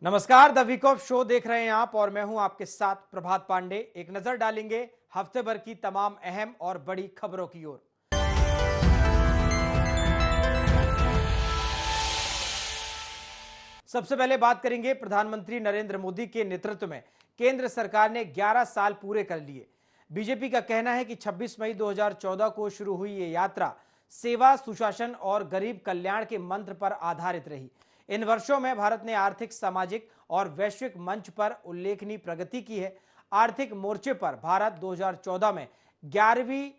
नमस्कार, the week off show देख रहे हैं आप और मैं हूं आपके साथ प्रभात पांडे। एक नजर डालेंगे हफ्ते भर की तमाम अहम और बड़ी खबरों की ओर। सबसे पहले बात करेंगे प्रधानमंत्री नरेंद्र मोदी के नेतृत्व में केंद्र सरकार ने 11 साल पूरे कर लिए। बीजेपी का कहना है कि 26 मई 2014 को शुरू हुई ये यात्रा सेवा, सुशासन और गरीब कल्याण के मंत्र पर आधारित रही। इन वर्षों में भारत ने आर्थिक, सामाजिक और वैश्विक मंच पर उल्लेखनीय प्रगति की है। आर्थिक मोर्चे पर भारत 2014 में 11वीं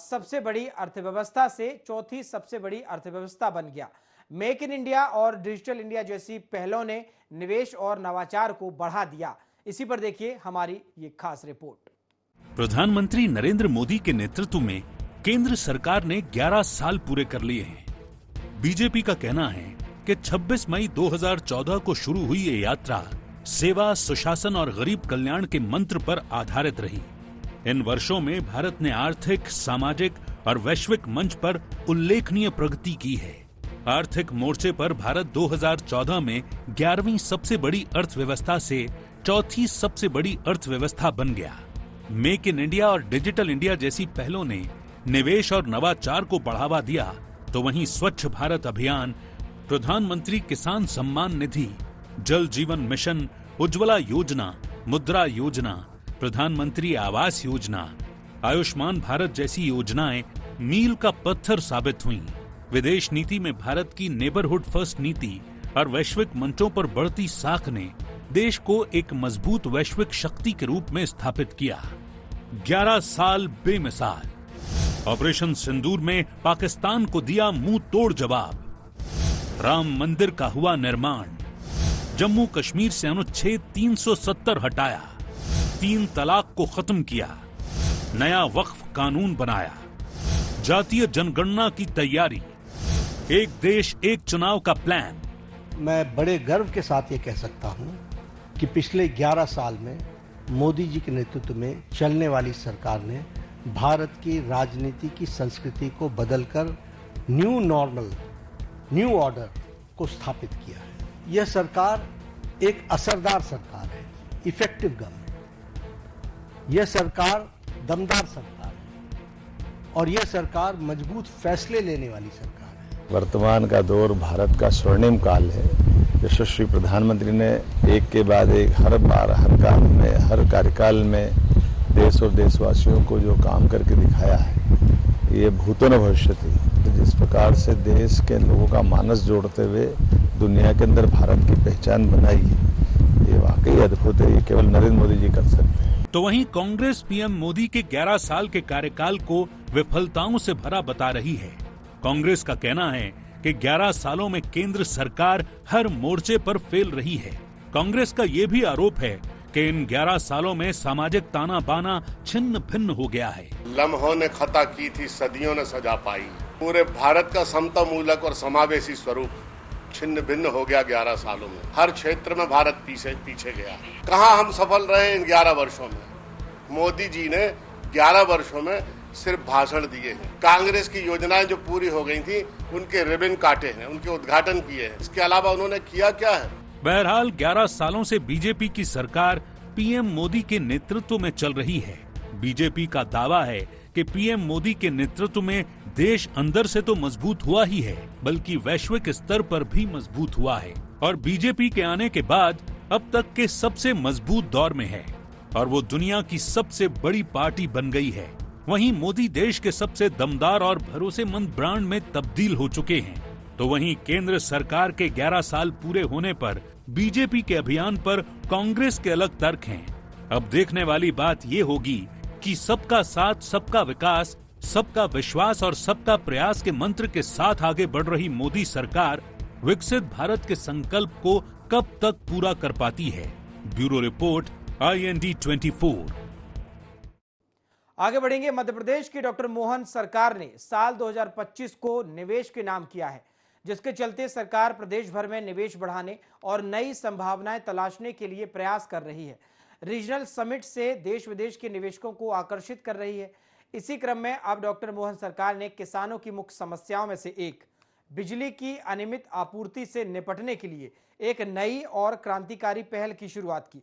सबसे बड़ी अर्थव्यवस्था से चौथी सबसे बड़ी अर्थव्यवस्था बन गया। मेक इन इंडिया और डिजिटल इंडिया जैसी पहलों ने निवेश और नवाचार को बढ़ा दिया। इसी पर देखिए हमारी ये खास रिपोर्ट। प्रधानमंत्री नरेंद्र मोदी के नेतृत्व में केंद्र सरकार ने 11 साल पूरे कर लिए हैं। बीजेपी का कहना है कि 26 मई 2014 को शुरू हुई ये यात्रा सेवा, सुशासन और गरीब कल्याण के मंत्र पर आधारित रही। इन वर्षों में भारत ने आर्थिक, सामाजिक और वैश्विक मंच पर उल्लेखनीय प्रगति की है। आर्थिक मोर्चे पर भारत 2014 में 11वीं सबसे बड़ी अर्थव्यवस्था से चौथी सबसे बड़ी अर्थव्यवस्था बन गया। मेक इन इंडिया और डिजिटल इंडिया जैसी पहलों ने निवेश और नवाचार को बढ़ावा दिया, तो वहीं स्वच्छ भारत अभियान, प्रधानमंत्री किसान सम्मान निधि, जल जीवन मिशन, उज्ज्वला योजना, मुद्रा योजना, प्रधानमंत्री आवास योजना, आयुष्मान भारत जैसी योजनाएं मील का पत्थर साबित हुईं। विदेश नीति में भारत की नेबरहुड फर्स्ट नीति और वैश्विक मंचों पर बढ़ती साख ने देश को एक मजबूत वैश्विक शक्ति के रूप में स्थापित किया। 11 साल बेमिसाल। ऑपरेशन सिंदूर में पाकिस्तान को दिया मुंह तोड़ जवाब। राम मंदिर का हुआ निर्माण। जम्मू कश्मीर से अनुच्छेद 370 हटाया। 3 तलाक को खत्म किया। नया वक्फ कानून बनाया। जातीय जनगणना की तैयारी। एक देश एक चुनाव का प्लान। मैं बड़े गर्व के साथ ये कह सकता हूं कि पिछले 11 साल में मोदी जी के नेतृत्व में चलने वाली सरकार ने भारत की राजनीति की संस्कृति को बदलकर न्यू नॉर्मल, न्यू ऑर्डर को स्थापित किया है। यह सरकार एक असरदार सरकार है, इफेक्टिव गवर्नमेंट। यह सरकार दमदार सरकार है और यह सरकार मजबूत फैसले लेने वाली सरकार है। वर्तमान का दौर भारत का स्वर्णिम काल है। यशस्वी प्रधानमंत्री ने एक के बाद एक हर बार, हर काम में, हर कार्यकाल में देश और देशवासियों को जो काम करके दिखाया है, ये भूतो न भविष्यति। जिस प्रकार से देश के लोगों का मानस जोड़ते हुए दुनिया के अंदर भारत की पहचान बनाई, ये वाकई अद्भुत है। ये केवल नरेंद्र मोदी जी कर सकते हैं। तो वहीं कांग्रेस पीएम मोदी के 11 साल के कार्यकाल को विफलताओं से भरा बता रही है। कांग्रेस का कहना है कि 11 सालों में केंद्र सरकार हर मोर्चे पर फेल रही है। कांग्रेस का ये भी आरोप है कि इन 11 सालों में सामाजिक ताना बाना छिन्न भिन्न हो गया है। लम्हों ने खता की थी, सदियों ने सजा पाई। पूरे भारत का समता मूलक और समावेशी स्वरूप छिन्न भिन्न हो गया 11 सालों में। हर क्षेत्र में भारत पीछे गया। कहाँ हम सफल रहे इन 11 वर्षों में? मोदी जी ने 11 वर्षों में सिर्फ भाषण दिए हैं। कांग्रेस की योजनाएं जो पूरी हो गई थी, उनके रिबन काटे हैं, उनके उद्घाटन किए हैं। इसके अलावा उन्होंने किया क्या है? बहरहाल 11 सालों से बीजेपी की सरकार पीएम मोदी के नेतृत्व में चल रही है। बीजेपी का दावा है कि पीएम मोदी के नेतृत्व में देश अंदर से तो मजबूत हुआ ही है, बल्कि वैश्विक स्तर पर भी मजबूत हुआ है और बीजेपी के आने के बाद अब तक के सबसे मजबूत दौर में है और वो दुनिया की सबसे बड़ी पार्टी बन गई है। वहीं मोदी देश के सबसे दमदार और भरोसेमंद ब्रांड में तब्दील हो चुके हैं। तो वहीं केंद्र सरकार के 11 साल पूरे होने पर बीजेपी के अभियान पर कांग्रेस के अलग तर्क हैं। अब देखने वाली बात ये होगी कि सबका साथ, सबका विकास, सबका विश्वास और सबका प्रयास के मंत्र के साथ आगे बढ़ रही मोदी सरकार विकसित भारत के संकल्प को कब तक पूरा कर पाती है। Bureau report, IND 24। आगे बढ़ेंगे। मध्य प्रदेश की डॉक्टर मोहन सरकार ने साल 2025 को निवेश के नाम किया है, जिसके चलते सरकार प्रदेश भर में निवेश बढ़ाने और नई संभावनाएं तलाशने के लिए प्रयास कर रही है। रीजनल समिट से देश विदेश के निवेशकों को आकर्षित कर रही है। इसी क्रम में अब डॉक्टर मोहन सरकार ने किसानों की मुख्य समस्याओं में से एक बिजली की अनियमित आपूर्ति से निपटने के लिए एक नई और क्रांतिकारी पहल की शुरुआत की।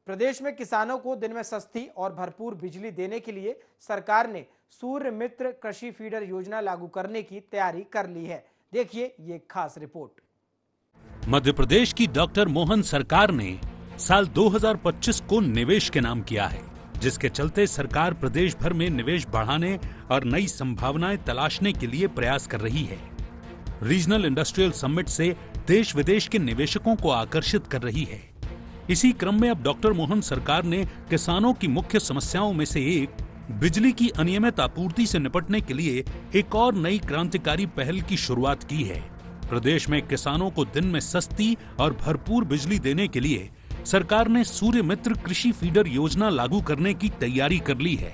प्रदेश में किसानों को दिन में सस्ती और भरपूर बिजली देने के लिए सरकार ने सूर्य मित्र कृषि फीडर योजना लागू करने की तैयारी कर ली है। देखिए ये खास रिपोर्ट। मध्य प्रदेश की डॉक्टर मोहन सरकार ने साल 2025 को निवेश के नाम किया है, जिसके चलते सरकार प्रदेश भर में निवेश बढ़ाने और नई संभावनाएं तलाशने के लिए प्रयास कर रही है। रीजनल इंडस्ट्रियल समिट से देश विदेश के निवेशकों को आकर्षित कर रही है। इसी क्रम में अब डॉक्टर मोहन सरकार ने किसानों की मुख्य समस्याओं में से एक बिजली की अनियमित आपूर्ति से निपटने के लिए एक और नई क्रांतिकारी पहल की शुरुआत की है। प्रदेश में किसानों को दिन में सस्ती और भरपूर बिजली देने के लिए सरकार ने सूर्य मित्र कृषि फीडर योजना लागू करने की तैयारी कर ली है।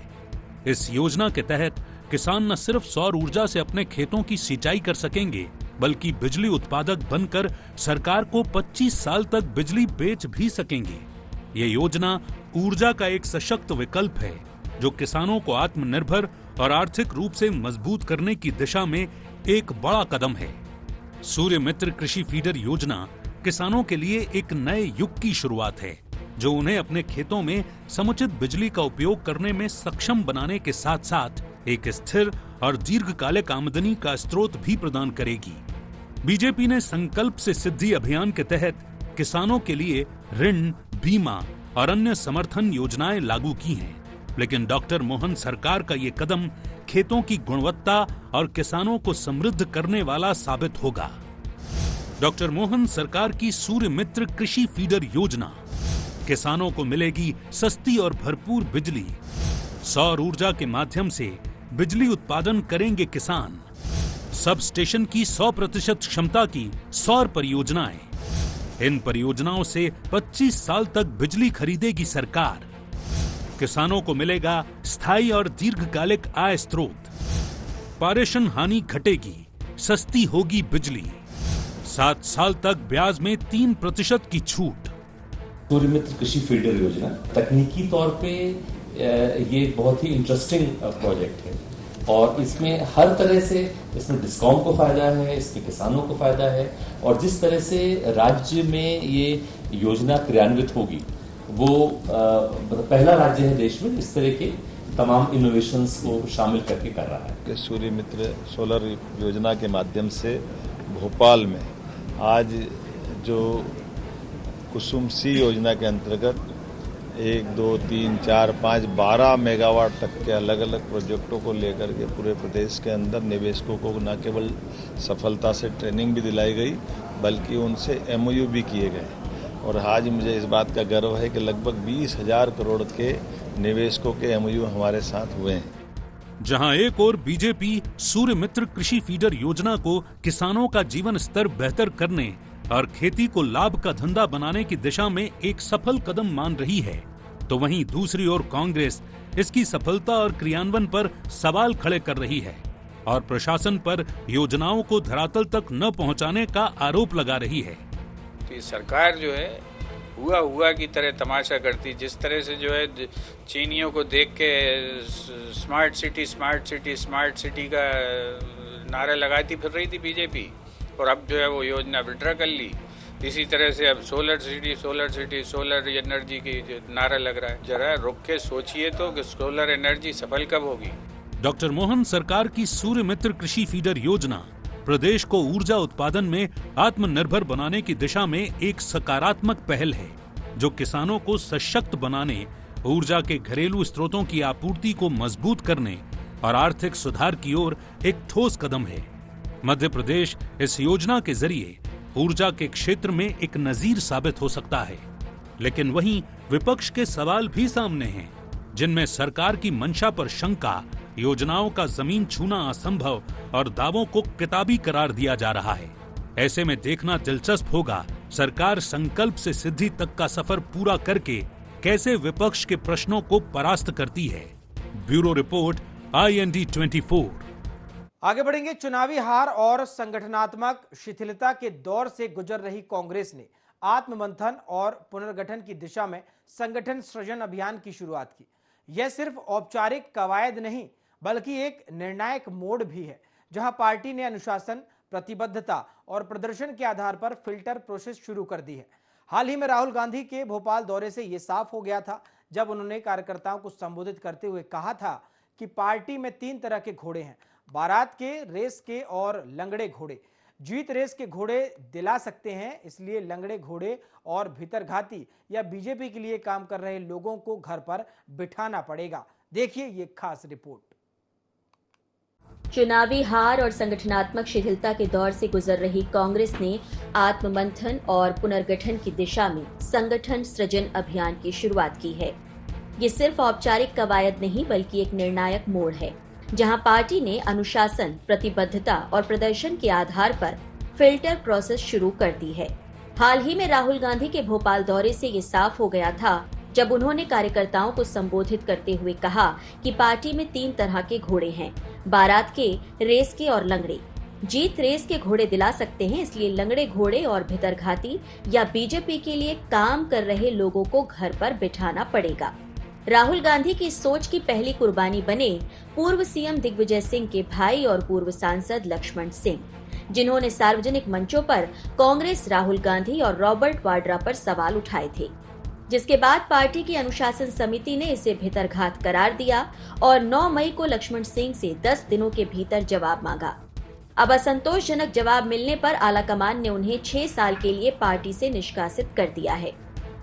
इस योजना के तहत किसान न सिर्फ सौर ऊर्जा से अपने खेतों की सिंचाई कर सकेंगे, बल्कि बिजली उत्पादक बनकर सरकार को 25 साल तक बिजली बेच भी सकेंगे। ये योजना ऊर्जा का एक सशक्त विकल्प है, जो किसानों को आत्मनिर्भर और आर्थिक रूप से मजबूत करने की दिशा में एक बड़ा कदम है। सूर्य मित्र कृषि फीडर योजना किसानों के लिए एक नए युग की शुरुआत है, जो उन्हें अपने खेतों में समुचित बिजली का उपयोग करने में सक्षम बनाने के साथ साथ एक स्थिर और दीर्घकालिक आमदनी का स्रोत भी प्रदान करेगी। बीजेपी ने संकल्प से सिद्धि अभियान के तहत किसानों के लिए ऋण, बीमा और अन्य समर्थन योजनाएं लागू की हैं, लेकिन डॉक्टर मोहन सरकार का ये कदम खेतों की गुणवत्ता और किसानों को समृद्ध करने वाला साबित होगा। डॉक्टर मोहन सरकार की सूर्य मित्र कृषि फीडर योजना किसानों को मिलेगी सस्ती और भरपूर बिजली। सौर ऊर्जा के माध्यम से बिजली उत्पादन करेंगे किसान। सब स्टेशन की 100% क्षमता की सौर परियोजनाएं। इन परियोजनाओं से 25 साल तक बिजली खरीदेगी सरकार। किसानों को मिलेगा स्थायी और दीर्घकालिक आय स्रोत। पारेषण हानि घटेगी, सस्ती होगी बिजली। 7 साल तक ब्याज में 3% की छूट। सूर्य मित्र कृषि फीडर योजना तकनीकी तौर पे ये बहुत ही इंटरेस्टिंग प्रोजेक्ट है और इसमें हर तरह से इसमें डिस्कॉम को फायदा है, इसमें किसानों को फायदा है और जिस तरह से राज्य में ये योजना क्रियान्वित होगी वो पहला राज्य है देश में इस तरह के तमाम इनोवेशंस को शामिल करके कर रहा है। सूर्य मित्र सोलर योजना के माध्यम से भोपाल में आज जो कुसुम सी योजना के अंतर्गत 1, 2, 3, 4, 5, 12 मेगावाट तक के अलग अलग प्रोजेक्टों को लेकर के पूरे प्रदेश के अंदर निवेशकों को न केवल सफलता से ट्रेनिंग भी दिलाई गई बल्कि उनसे MOU भी किए गए और आज मुझे इस बात का गर्व है कि लगभग 20,000 करोड़ के निवेशकों के MOU हमारे साथ हुए हैं। जहां एक ओर बीजेपी सूर्य मित्र कृषि फीडर योजना को किसानों का जीवन स्तर बेहतर करने और खेती को लाभ का धंधा बनाने की दिशा में एक सफल कदम मान रही है, तो वहीं दूसरी ओर कांग्रेस इसकी सफलता और क्रियान्वयन पर सवाल खड़े कर रही है और प्रशासन पर योजनाओं को धरातल तक न पहुंचाने का आरोप लगा रही है। तो सरकार जो है हुआ की तरह तमाशा करती, जिस तरह से जो है चीनियों को देख के स्मार्ट सिटी का नारा लगाती फिर रही थी बीजेपी और अब जो है वो योजना विड्रा कर ली। इसी तरह से अब सोलर एनर्जी की नारा लग रहा है। जरा रुक के सोचिए तो कि सोलर एनर्जी सफल कब होगी। डॉक्टर मोहन सरकार की सूर्य मित्र कृषि फीडर योजना प्रदेश को ऊर्जा उत्पादन में आत्मनिर्भर बनाने की दिशा में एक सकारात्मक पहल है, जो किसानों को सशक्त बनाने, ऊर्जा के घरेलू स्रोतों की आपूर्ति को मजबूत करने और आर्थिक सुधार की ओर एक ठोस कदम है। मध्य प्रदेश इस योजना के जरिए ऊर्जा के क्षेत्र में एक नजीर साबित हो सकता है, लेकिन वहीं विपक्ष के सवाल भी सामने हैं, जिनमें सरकार की मंशा पर शंका, योजनाओं का जमीन छूना असंभव और दावों को किताबी करार दिया जा रहा है। ऐसे में देखना दिलचस्प होगा सरकार संकल्प से सिद्धि तक का सफर पूरा करके कैसे विपक्ष के प्रश्नों को परास्त करती है। Bureau report, IND 24। आगे बढ़ेंगे। चुनावी हार और संगठनात्मक शिथिलता के दौर से गुजर रही कांग्रेस ने आत्ममंथन और पुनर्गठन की दिशा में संगठन सृजन अभियान की शुरुआत की। यह सिर्फ औपचारिक कवायद नहीं, बल्कि एक निर्णायक मोड़ भी है, जहां पार्टी ने अनुशासन, प्रतिबद्धता और प्रदर्शन के आधार पर फिल्टर प्रोसेस शुरू कर दी है। हाल ही में राहुल गांधी के भोपाल दौरे से यह साफ हो गया था, जब उन्होंने कार्यकर्ताओं को संबोधित करते हुए कहा था कि पार्टी में 3 तरह के घोड़े हैं, बारात के, रेस के और लंगड़े घोड़े। जीत रेस के घोड़े दिला सकते हैं, इसलिए लंगड़े घोड़े और भीतरघाती या बीजेपी के लिए काम कर रहे लोगों को घर पर बिठाना पड़ेगा। देखिए ये खास रिपोर्ट। चुनावी हार और संगठनात्मक शिथिलता के दौर से गुजर रही कांग्रेस ने आत्ममंथन और पुनर्गठन की दिशा में संगठन सृजन अभियान की शुरुआत की है। ये सिर्फ औपचारिक कवायद नहीं बल्कि एक निर्णायक मोड़ है, जहां पार्टी ने अनुशासन, प्रतिबद्धता और प्रदर्शन के आधार पर फिल्टर प्रोसेस शुरू कर दी है। हाल ही में राहुल गांधी के भोपाल दौरे से ये साफ हो गया था, जब उन्होंने कार्यकर्ताओं को संबोधित करते हुए कहा कि पार्टी में 3 तरह के घोड़े हैं, बारात के, रेस के और लंगड़े। जीत रेस के घोड़े दिला सकते हैं, इसलिए लंगड़े घोड़े और भितरघाती या बीजेपी के लिए काम कर रहे लोगों को घर पर बिठाना पड़ेगा। राहुल गांधी की सोच की पहली कुर्बानी बने पूर्व सीएम दिग्विजय सिंह के भाई और पूर्व सांसद लक्ष्मण सिंह, जिन्होंने सार्वजनिक मंचों पर कांग्रेस, राहुल गांधी और रॉबर्ट वाड्रा पर सवाल उठाए थे, जिसके बाद पार्टी की अनुशासन समिति ने इसे भितरघात करार दिया और 9 मई को लक्ष्मण सिंह से 10 दिनों के भीतर जवाब मांगा। अब असंतोषजनक जवाब मिलने पर आलाकमान ने उन्हें 6 साल के लिए पार्टी से निष्कासित कर दिया है।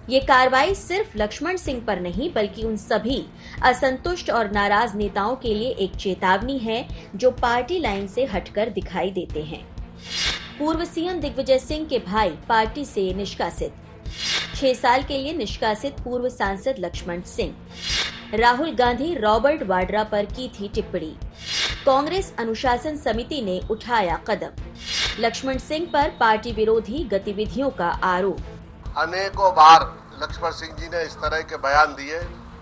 ये कार्रवाई सिर्फ लक्ष्मण सिंह पर नहीं बल्कि उन सभी असंतुष्ट और नाराज नेताओं के लिए एक चेतावनी है जो पार्टी लाइन से हटकर दिखाई देते हैं। पूर्व सीएम दिग्विजय सिंह के भाई पार्टी से निष्कासित, 6 साल के लिए निष्कासित पूर्व सांसद लक्ष्मण सिंह। राहुल गांधी रॉबर्ट वाड्रा पर की थी टिप्पणी, कांग्रेस अनुशासन समिति ने उठाया कदम। लक्ष्मण सिंह पर पार्टी विरोधी गतिविधियों का आरोप। अनेकों बार लक्ष्मण सिंह जी ने इस तरह के बयान दिए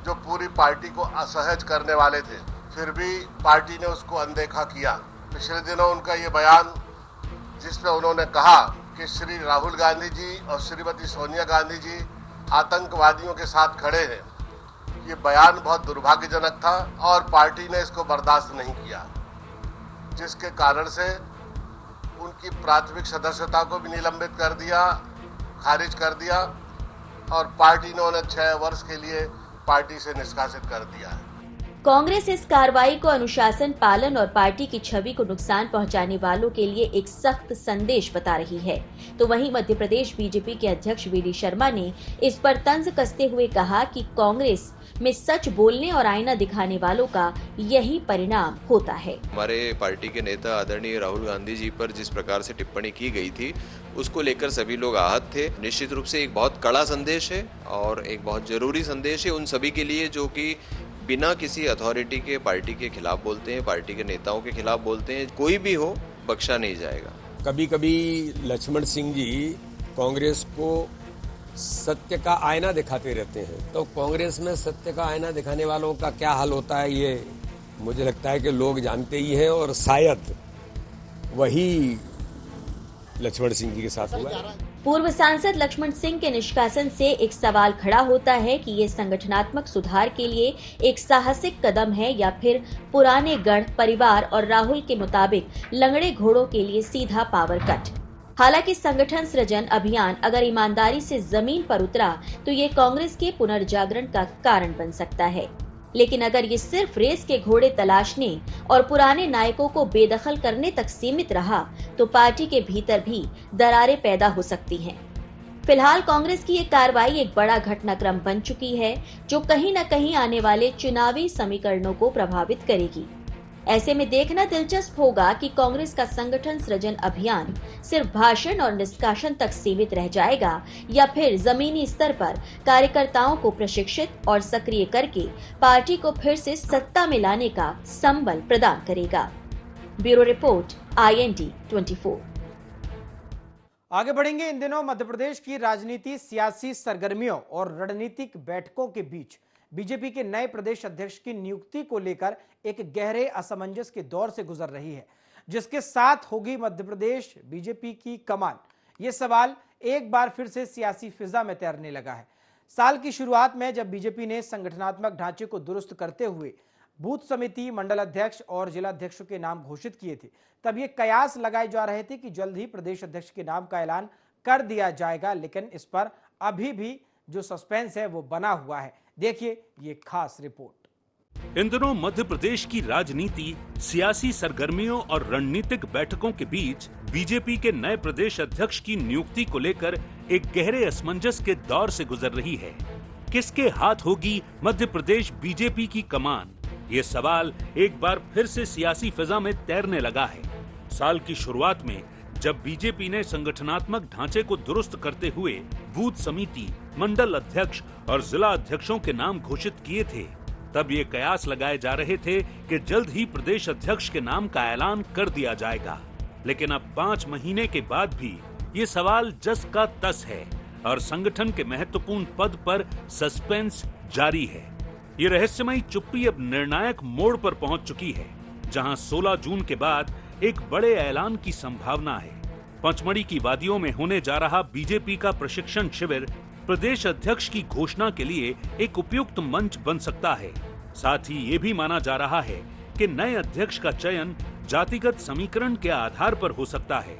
जो पूरी पार्टी को असहज करने वाले थे, फिर भी पार्टी ने उसको अनदेखा किया। पिछले दिनों उनका ये बयान, जिसमें उन्होंने कहा कि श्री राहुल गांधी जी और श्रीमती सोनिया गांधी जी आतंकवादियों के साथ खड़े हैं, ये बयान बहुत दुर्भाग्यजनक था और पार्टी ने इसको बर्दाश्त नहीं किया, जिसके कारण से उनकी प्राथमिक सदस्यता को भी निलंबित कर दिया, खारिज कर दिया और पार्टी ने उन्हें 6 वर्ष के लिए पार्टी से निष्कासित कर दिया है। कांग्रेस इस कार्रवाई को अनुशासन पालन और पार्टी की छवि को नुकसान पहुंचाने वालों के लिए एक सख्त संदेश बता रही है, तो वहीं मध्य प्रदेश बीजेपी के अध्यक्ष वी.डी. शर्मा ने इस पर तंज कसते हुए कहा कि कांग्रेस में सच बोलने और आईना दिखाने वालों का यही परिणाम होता है। हमारे पार्टी के नेता आदरणीय राहुल गांधी जी पर जिस प्रकार से टिप्पणी की गई थी, उसको लेकर सभी लोग आहत थे। निश्चित रूप से एक बहुत कड़ा संदेश है और एक बहुत जरूरी संदेश है उन सभी के लिए जो कि बिना किसी अथॉरिटी के पार्टी के खिलाफ बोलते हैं, पार्टी के नेताओं के खिलाफ बोलते हैं। कोई भी हो, बख्शा नहीं जाएगा। कभी कभी लक्ष्मण सिंह जी कांग्रेस को सत्य का आईना दिखाते रहते हैं, तो कांग्रेस में सत्य का आईना दिखाने वालों का क्या हाल होता है ये मुझे लगता है कि लोग जानते ही हैं और शायद वही लक्ष्मण सिंह जी के साथ हुआ है। पूर्व सांसद लक्ष्मण सिंह के निष्कासन से एक सवाल खड़ा होता है कि ये संगठनात्मक सुधार के लिए एक साहसिक कदम है या फिर पुराने गढ़ परिवार और राहुल के मुताबिक लंगड़े घोड़ों के लिए सीधा पावर कट। हालांकि संगठन सृजन अभियान अगर ईमानदारी से जमीन पर उतरा तो ये कांग्रेस के पुनर्जागरण का कारण बन सकता है, लेकिन अगर ये सिर्फ रेस के घोड़े तलाशने और पुराने नायकों को बेदखल करने तक सीमित रहा तो पार्टी के भीतर भी दरारें पैदा हो सकती हैं। फिलहाल कांग्रेस की ये कार्रवाई एक बड़ा घटनाक्रम बन चुकी है जो कहीं न कहीं आने वाले चुनावी समीकरणों को प्रभावित करेगी। ऐसे में देखना दिलचस्प होगा कि कांग्रेस का संगठन सृजन अभियान सिर्फ भाषण और निष्कासन तक सीमित रह जाएगा या फिर जमीनी स्तर पर कार्यकर्ताओं को प्रशिक्षित और सक्रिय करके पार्टी को फिर से सत्ता में लाने का संबल प्रदान करेगा। Bureau report, IND 24। आगे बढ़ेंगे। इन दिनों मध्य प्रदेश की राजनीति सियासी सरगर्मियों और रणनीतिक बैठकों के बीच बीजेपी के नए प्रदेश अध्यक्ष की नियुक्ति को लेकर एक गहरे असमंजस के दौर से गुजर रही है। जिसके साथ होगी मध्य प्रदेश बीजेपी की कमान, ये सवाल एक बार फिर से सियासी फिजा में तैरने लगा है। साल की शुरुआत में जब बीजेपी ने संगठनात्मक ढांचे को दुरुस्त करते हुए बूथ समिति, मंडल अध्यक्ष और जिला अध्यक्षों के नाम घोषित किए थे, तब ये कयास लगाए जा रहे थे कि जल्द ही प्रदेश अध्यक्ष के नाम का ऐलान कर दिया जाएगा, लेकिन इस पर अभी भी जो सस्पेंस है वो बना हुआ है। देखिए ये खास रिपोर्ट। इन दिनों मध्य प्रदेश की राजनीति सियासी सरगर्मियों और रणनीतिक बैठकों के बीच बीजेपी के नए प्रदेश अध्यक्ष की नियुक्ति को लेकर एक गहरे असमंजस के दौर से गुजर रही है। किसके हाथ होगी मध्य प्रदेश बीजेपी की कमान, ये सवाल एक बार फिर से सियासी फिजा में तैरने लगा है। साल की शुरुआत में जब बीजेपी ने संगठनात्मक ढांचे को दुरुस्त करते हुए बूथ समिति, मंडल अध्यक्ष और जिला अध्यक्षों के नाम घोषित किए थे, तब ये कयास लगाए जा रहे थे कि जल्द ही प्रदेश अध्यक्ष के नाम का ऐलान कर दिया जाएगा। लेकिन अब 5 महीने के बाद भी ये सवाल जस का तस है और संगठन के महत्वपूर्ण पद पर सस्पेंस जारी है। ये रहस्यमयी चुप्पी अब निर्णायक मोड़ पर पहुंच चुकी है, जहां 16 जून के बाद एक बड़े ऐलान की संभावना है। पचमढ़ी की वादियों में होने जा रहा बीजेपी का प्रशिक्षण शिविर प्रदेश अध्यक्ष की घोषणा के लिए एक उपयुक्त मंच बन सकता है। साथ ही ये भी माना जा रहा है कि नए अध्यक्ष का चयन जातिगत समीकरण के आधार पर हो सकता है।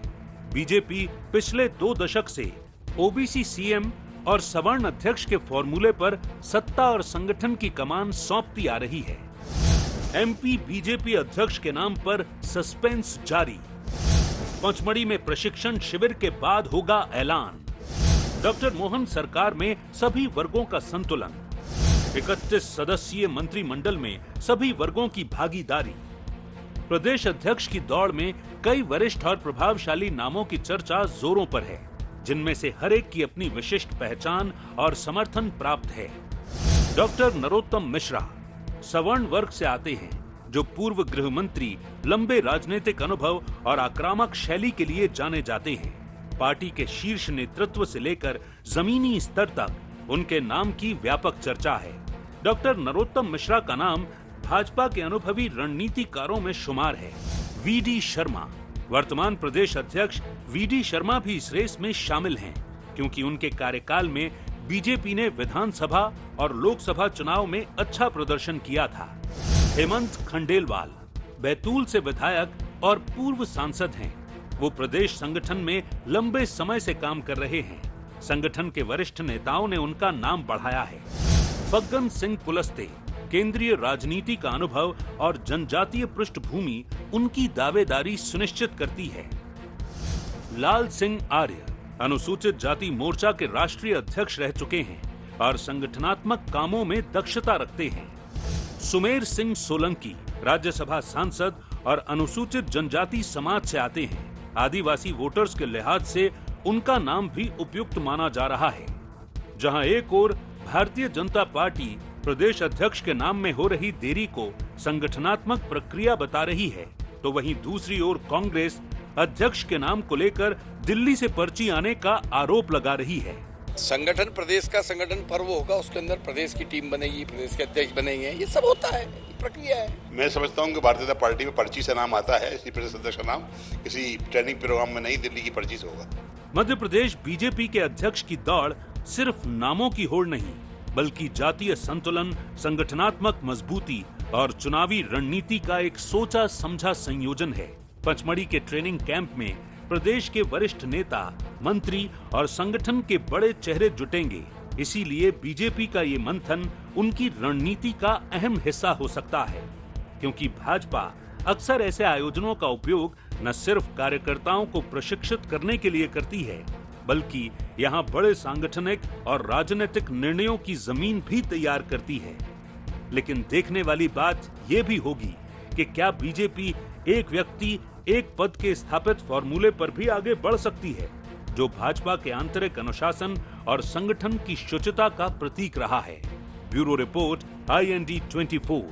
बीजेपी पिछले 2 दशक से ओबीसी सीएम और सवर्ण अध्यक्ष के फॉर्मूले पर सत्ता और संगठन की कमान सौंपती आ रही है। एमपी बीजेपी अध्यक्ष के नाम पर सस्पेंस जारी। पचमढ़ी में प्रशिक्षण शिविर के बाद होगा ऐलान। डॉक्टर मोहन सरकार में सभी वर्गों का संतुलन। 31 सदस्यीय मंत्रिमंडल में सभी वर्गों की भागीदारी। प्रदेश अध्यक्ष की दौड़ में कई वरिष्ठ और प्रभावशाली नामों की चर्चा जोरों पर है, जिनमें से हर एक की अपनी विशिष्ट पहचान और समर्थन प्राप्त है। डॉक्टर नरोत्तम मिश्रा सवर्ण वर्ग से आते हैं, जो पूर्व गृह मंत्री, लंबे राजनीतिक अनुभव और आक्रामक शैली के लिए जाने जाते हैं। पार्टी के शीर्ष नेतृत्व से लेकर जमीनी स्तर तक उनके नाम की व्यापक चर्चा है। डॉक्टर नरोत्तम मिश्रा का नाम भाजपा के अनुभवी रणनीतिकारों में शुमार है। वीडी शर्मा, वर्तमान प्रदेश अध्यक्ष वीडी शर्मा भी इस रेस में शामिल हैं, क्योंकि उनके कार्यकाल में बीजेपी ने विधानसभा और लोकसभा चुनाव में अच्छा प्रदर्शन किया था। हेमंत खंडेलवाल बैतूल से विधायक और पूर्व सांसद हैं। वो प्रदेश संगठन में लंबे समय से काम कर रहे हैं। संगठन के वरिष्ठ नेताओं ने उनका नाम बढ़ाया है। फग्गन सिंह कुलस्ते, केंद्रीय राजनीति का अनुभव और जनजातीय पृष्ठभूमि उनकी दावेदारी सुनिश्चित करती है। लाल सिंह आर्य अनुसूचित जाति मोर्चा के राष्ट्रीय अध्यक्ष रह चुके हैं और संगठनात्मक कामों में दक्षता रखते हैं। सुमेर सिंह सोलंकी राज्यसभा सांसद और अनुसूचित जनजाति समाज से आते हैं। आदिवासी वोटर्स के लिहाज से उनका नाम भी उपयुक्त माना जा रहा है। जहां एक ओर भारतीय जनता पार्टी प्रदेश अध्यक्ष के नाम में हो रही देरी को संगठनात्मक प्रक्रिया बता रही है, तो वहीं दूसरी ओर कांग्रेस अध्यक्ष के नाम को लेकर दिल्ली से पर्ची आने का आरोप लगा रही है। संगठन प्रदेश का संगठन पर्व होगा, उसके अंदर प्रदेश की टीम बनेगी, प्रदेश के अध्यक्ष बनेंगे, ये सब होता है, प्रक्रिया है। मैं समझता हूँ कि भारतीय जनता पार्टी में पर्ची से नाम आता है, इसी प्रदेश अध्यक्ष का नाम किसी ट्रेनिंग प्रोग्राम में नहीं, दिल्ली की पर्ची से होगा। मध्य प्रदेश बीजेपी के अध्यक्ष की दौड़ सिर्फ नामों की होड़ नहीं, बल्कि जातीय संतुलन, संगठनात्मक मजबूती और चुनावी रणनीति का एक सोचा समझा संयोजन है। पचमढ़ी के ट्रेनिंग कैंप में प्रदेश के वरिष्ठ नेता, मंत्री और संगठन के बड़े चेहरे जुटेंगे। इसीलिए बीजेपी का ये मंथन उनकी रणनीति का अहम हिस्सा हो सकता है, क्योंकि भाजपा अक्सर ऐसे आयोजनों का उपयोग न सिर्फ कार्यकर्ताओं को प्रशिक्षित करने के लिए करती है, बल्कि यहाँ बड़े सांगठनिक और राजनीतिक निर्णयों की जमीन भी तैयार करती है। लेकिन देखने वाली बात ये भी होगी कि क्या बीजेपी एक व्यक्ति एक पद के स्थापित फॉर्मूले पर भी आगे बढ़ सकती है, जो भाजपा के आंतरिक अनुशासन और संगठन की शुचिता का प्रतीक रहा है। Bureau report, IND 24।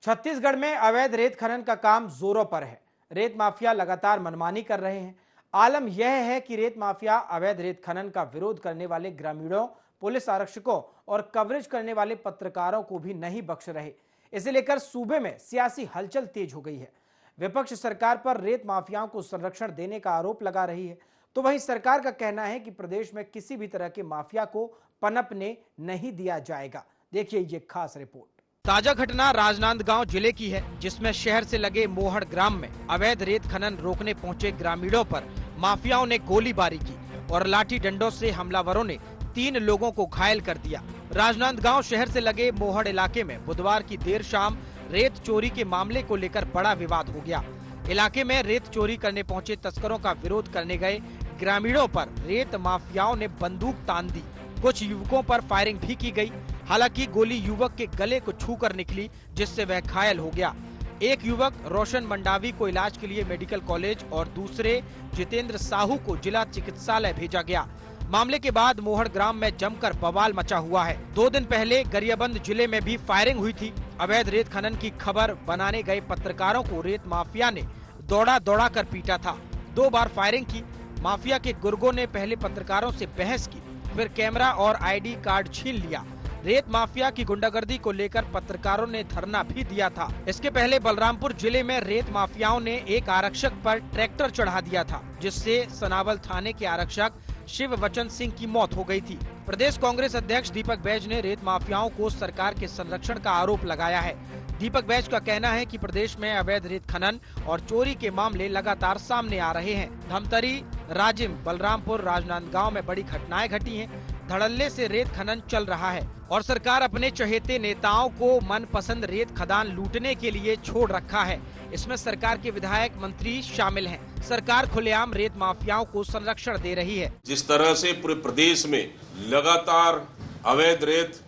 छत्तीसगढ़ में अवैध रेत खनन का काम जोरों पर है। रेत माफिया लगातार मनमानी कर रहे हैं। आलम यह है कि रेत माफिया अवैध रेत खनन का विरोध करने वाले ग्रामीणों, पुलिस आरक्षकों और कवरेज करने वाले पत्रकारों को भी नहीं बख्श रहे। इसे लेकर सूबे में सियासी हलचल तेज हो गई है। विपक्ष सरकार पर रेत माफियाओं को संरक्षण देने का आरोप लगा रही है, तो वहीं सरकार का कहना है कि प्रदेश में किसी भी तरह के माफिया को पनपने नहीं दिया जाएगा। देखिए ये खास रिपोर्ट। ताजा घटना राजनांदगांव जिले की है, जिसमें शहर से लगे मोहड़ ग्राम में अवैध रेत खनन रोकने पहुंचे ग्रामीणों पर माफियाओं ने गोलीबारी की और लाठी डंडों से हमलावरों ने 3 लोगों को घायल कर दिया। राजनांदगांव शहर से लगे मोहड़ इलाके में बुधवार की देर शाम रेत चोरी के मामले को लेकर बड़ा विवाद हो गया। इलाके में रेत चोरी करने पहुंचे तस्करों का विरोध करने गए ग्रामीणों पर रेत माफियाओं ने बंदूक तान दी। कुछ युवकों पर फायरिंग भी की गई। हालांकि गोली युवक के गले को छूकर निकली, जिससे वह घायल हो गया। एक युवक रोशन मंडावी को इलाज के लिए मेडिकल कॉलेज और दूसरे जितेंद्र साहू को जिला चिकित्सालय भेजा गया। मामले के बाद मोहड़ ग्राम में जमकर बवाल मचा हुआ है। 2 दिन पहले गरियाबंद जिले में भी फायरिंग हुई थी। अवैध रेत खनन की खबर बनाने गए पत्रकारों को रेत माफिया ने दौड़ा कर पीटा था। 2 बार फायरिंग की। माफिया के गुर्गों ने पहले पत्रकारों से बहस की, फिर कैमरा और आईडी कार्ड छीन लिया। रेत माफिया की गुंडागर्दी को लेकर पत्रकारों ने धरना भी दिया था। इसके पहले बलरामपुर जिले में रेत माफियाओं ने एक आरक्षक पर ट्रैक्टर चढ़ा दिया था, जिससे सनावल थाने के आरक्षक शिव वचन सिंह की मौत हो गई थी। प्रदेश कांग्रेस अध्यक्ष दीपक बैज ने रेत माफियाओं को सरकार के संरक्षण का आरोप लगाया है। दीपक बैज का कहना है कि प्रदेश में अवैध रेत खनन और चोरी के मामले लगातार सामने आ रहे हैं। धमतरी, राजिम, बलरामपुर, राजनांदगांव में बड़ी घटनाएं घटी हैं। धड़ल्ले से रेत खनन चल रहा है और सरकार अपने चहेते नेताओं को मनपसंद रेत खदान लूटने के लिए छोड़ रखा है। इसमें सरकार के विधायक, मंत्री शामिल हैं। सरकार खुलेआम रेत माफियाओं को संरक्षण दे रही है। जिस तरह से पूरे प्रदेश में लगातार अवैध रेत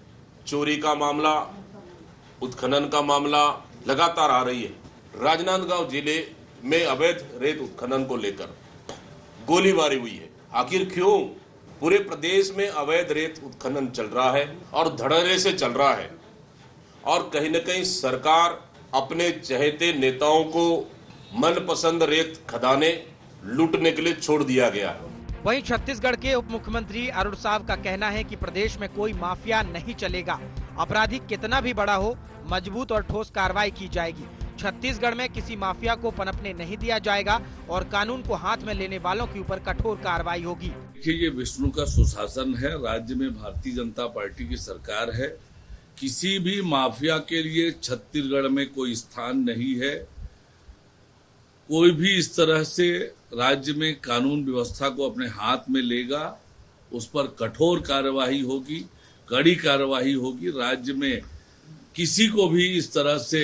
चोरी का मामला, उत्खनन का मामला लगातार आ रही है, राजनांदगांव जिले में अवैध रेत उत्खनन को लेकर गोलीबारी हुई है। आखिर क्यों? पूरे प्रदेश में अवैध रेत उत्खनन चल रहा है और धड़ल्ले से चल रहा है और कहीं न कहीं सरकार अपने चहेते नेताओं को मनपसंद रेत खदाने लूटने के लिए छोड़ दिया गया है। वहीं छत्तीसगढ़ के उप मुख्यमंत्री अरुण साव का कहना है कि प्रदेश में कोई माफिया नहीं चलेगा। अपराधी कितना भी बड़ा हो, मजबूत और ठोस कार्रवाई की जाएगी। छत्तीसगढ़ में किसी माफिया को पनपने नहीं दिया जाएगा और कानून को हाथ में लेने वालों के ऊपर कठोर कार्रवाई होगी। देखिए, ये विष्णु का सुशासन है। राज्य में भारतीय जनता पार्टी की सरकार है। किसी भी माफिया के लिए छत्तीसगढ़ में कोई स्थान नहीं है। कोई भी इस तरह से राज्य में कानून व्यवस्था को अपने हाथ में लेगा, उस पर कठोर कार्यवाही होगी, कड़ी कार्यवाही होगी। राज्य में किसी को भी इस तरह से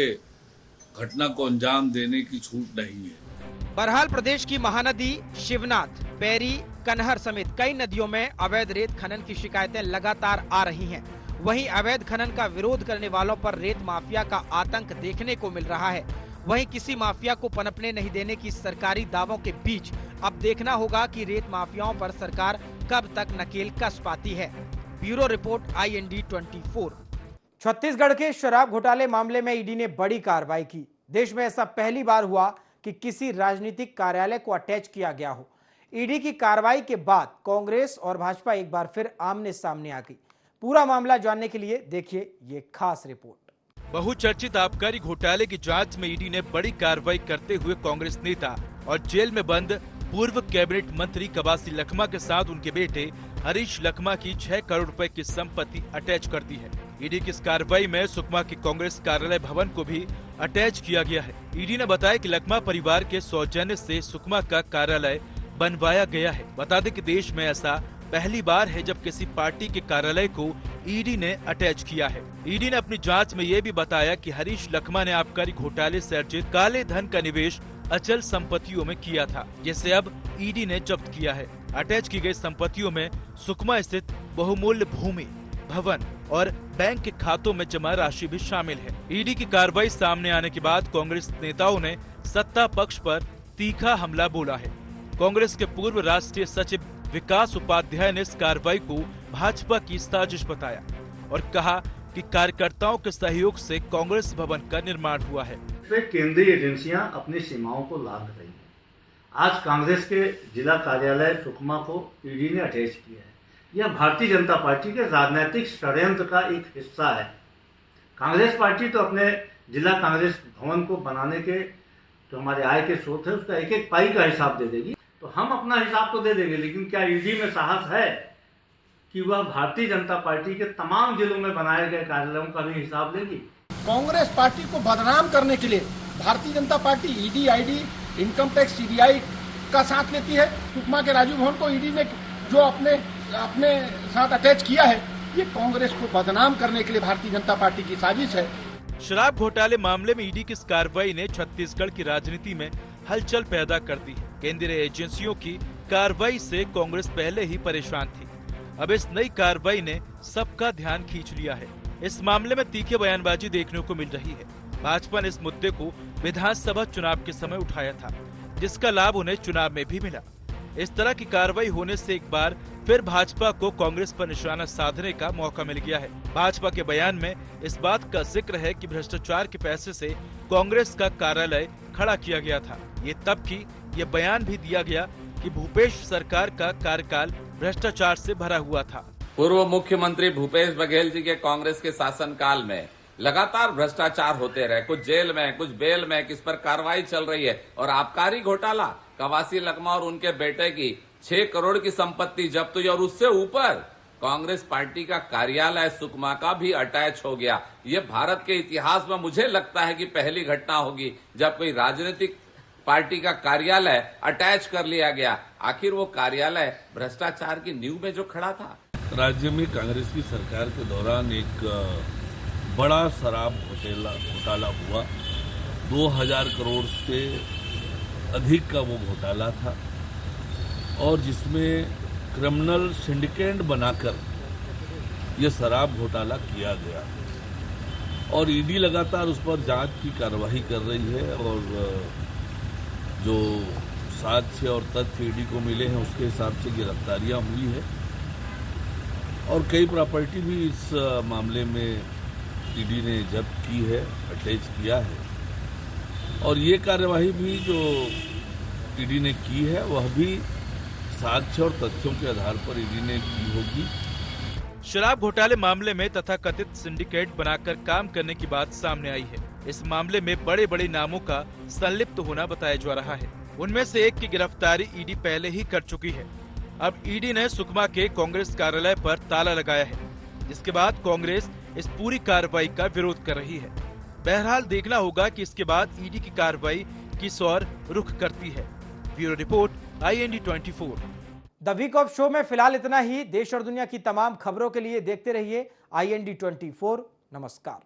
घटना को अंजाम देने की छूट नहीं है। बहरहाल प्रदेश की महानदी शिवनाथ, बैरी, कन्हर समेत कई नदियों में अवैध रेत खनन की शिकायतें लगातार आ रही हैं। वहीं अवैध खनन का विरोध करने वालों पर रेत माफिया का आतंक देखने को मिल रहा है। वहीं किसी माफिया को पनपने नहीं देने की सरकारी दावों के बीच अब देखना होगा कि रेत माफियाओं पर सरकार कब तक नकेल कस पाती है। Bureau report, IND 24। छत्तीसगढ़ के शराब घोटाले मामले में ईडी ने बड़ी कार्रवाई की। देश में ऐसा पहली बार हुआ कि किसी राजनीतिक कार्यालय को अटैच किया गया हो। ईडी की कार्रवाई के बाद कांग्रेस और भाजपा एक बार फिर आमने सामने आ गई। पूरा मामला जानने के लिए देखिए ये खास रिपोर्ट। बहुचर्चित आबकारी घोटाले की जांच में ईडी ने बड़ी कार्रवाई करते हुए कांग्रेस नेता और जेल में बंद पूर्व कैबिनेट मंत्री कवासी लखमा के साथ उनके बेटे हरीश लखमा की 6 करोड़ रुपए की संपत्ति अटैच कर दी है। ईडी की इस कार्रवाई में सुकमा के कांग्रेस कार्यालय भवन को भी अटैच किया गया है। ईडी ने बताया कि लखमा परिवार के सौजन्य से सुकमा का कार्यालय बनवाया गया है। बता दें कि देश में ऐसा पहली बार है जब किसी पार्टी के कार्यालय को ईडी ने अटैच किया है। ईडी ने अपनी जांच में ये भी बताया कि हरीश लखमा ने आबकारी घोटाले से अर्जित काले धन का निवेश अचल संपत्तियों में किया था, जिसे अब ईडी ने जब्त किया है। अटैच की गई संपत्तियों में सुकमा स्थित बहुमूल्य भूमि, भवन और बैंक के खातों में जमा राशि भी शामिल है। ईडी की कार्रवाई सामने आने के बाद कांग्रेस नेताओं ने सत्ता पक्ष पर तीखा हमला बोला है। कांग्रेस के पूर्व राष्ट्रीय सचिव विकास उपाध्याय ने इस कार्रवाई को भाजपा की साजिश बताया और कहा कि कार्यकर्ताओं के सहयोग से कांग्रेस भवन का निर्माण हुआ है। केंद्रीय एजेंसियां अपनी सीमाओं को लांघ रही हैं। आज कांग्रेस के जिला कार्यालय सुकमा को ईडी ने अटैच किया है। यह भारतीय जनता पार्टी के राजनीतिक षड्यंत्र का एक हिस्सा है। कांग्रेस पार्टी तो अपने जिला कांग्रेस भवन को बनाने के जो हमारे आय के स्रोत है उसका एक एक पाई का हिसाब दे देगी, तो हम अपना हिसाब तो दे देंगे, लेकिन क्या ईडी में साहस है कि वह भारतीय जनता पार्टी के तमाम जिलों में बनाए गए कार्यालयों का भी हिसाब लेगी? कांग्रेस पार्टी को बदनाम करने के लिए Bharatiya Janata party ED, ID, income tax, CBI का साथ लेती है। सुकमा के राजू भवन को ईडी ने जो अपने साथ अटैच किया है, ये कांग्रेस को बदनाम करने के लिए भारतीय जनता पार्टी की साजिश है। शराब घोटाले मामले में ईडी की इस कार्रवाई ने छत्तीसगढ़ की राजनीति में हलचल पैदा कर दी है। केंद्रीय एजेंसियों की कार्रवाई से कांग्रेस पहले ही परेशान थी। अब इस नई कार्रवाई ने सबका ध्यान खींच लिया है। इस मामले में तीखे बयानबाजी देखने को मिल रही है। भाजपा ने इस मुद्दे को विधानसभा चुनाव के समय उठाया था, जिसका लाभ उन्हें चुनाव में भी मिला। इस तरह की कार्रवाई होने से एक बार फिर भाजपा को कांग्रेस पर निशाना साधने का मौका मिल गया है। भाजपा के बयान में इस बात का जिक्र है कि भ्रष्टाचार के पैसे से कांग्रेस का कार्यालय खड़ा किया गया था। ये तब की ये बयान भी दिया गया कि भूपेश सरकार का कार्यकाल भ्रष्टाचार से भरा हुआ था। पूर्व मुख्यमंत्री भूपेश बघेल जी के कांग्रेस के शासनकाल में लगातार भ्रष्टाचार होते रहे, कुछ जेल में, कुछ बेल में, किस पर कार्रवाई चल रही है। और आबकारी घोटाला, कवासी लखमा और उनके बेटे की 6 करोड़ की संपत्ति जब्त हुई और उससे ऊपर कांग्रेस पार्टी का कार्यालय सुकमा का भी अटैच हो गया। ये भारत के इतिहास में मुझे लगता है कि पहली घटना होगी जब कोई राजनीतिक पार्टी का कार्यालय अटैच कर लिया गया। आखिर वो कार्यालय भ्रष्टाचार की नींव में जो खड़ा था। राज्य में कांग्रेस की सरकार के दौरान एक बड़ा शराब घोटाला हुआ। 2000 करोड़ से अधिक का वो घोटाला था और जिसमें क्रिमिनल सिंडिकेट बनाकर ये शराब घोटाला किया गया और ईडी लगातार उस पर जांच की कार्रवाई कर रही है और जो साक्ष्य और तथ्य ईडी को मिले हैं उसके हिसाब से गिरफ्तारियां हुई है और कई प्रॉपर्टी भी इस मामले में ईडी ने जब्त की है, अटैच किया है और ये कार्यवाही भी जो ईडी ने की है वह भी साक्ष्य और तथ्यों के आधार पर ईडी ने की होगी। शराब घोटाले मामले में तथाकथित सिंडिकेट बनाकर काम करने की बात सामने आई है। इस मामले में बड़े बड़े नामों का संलिप्त होना बताया जा रहा है। उनमें से एक की गिरफ्तारी ईडी पहले ही कर चुकी है। अब ईडी ने सुकमा के कांग्रेस कार्यालय पर ताला लगाया है, जिसके बाद कांग्रेस इस पूरी कार्रवाई का विरोध कर रही है। बहरहाल देखना होगा कि इसके बाद ईडी की कार्रवाई किस ओर रुख करती है। Bureau report, IND 24। The week off show में फिलहाल इतना ही। देश और दुनिया की तमाम खबरों के लिए देखते रहिए IND 24। नमस्कार।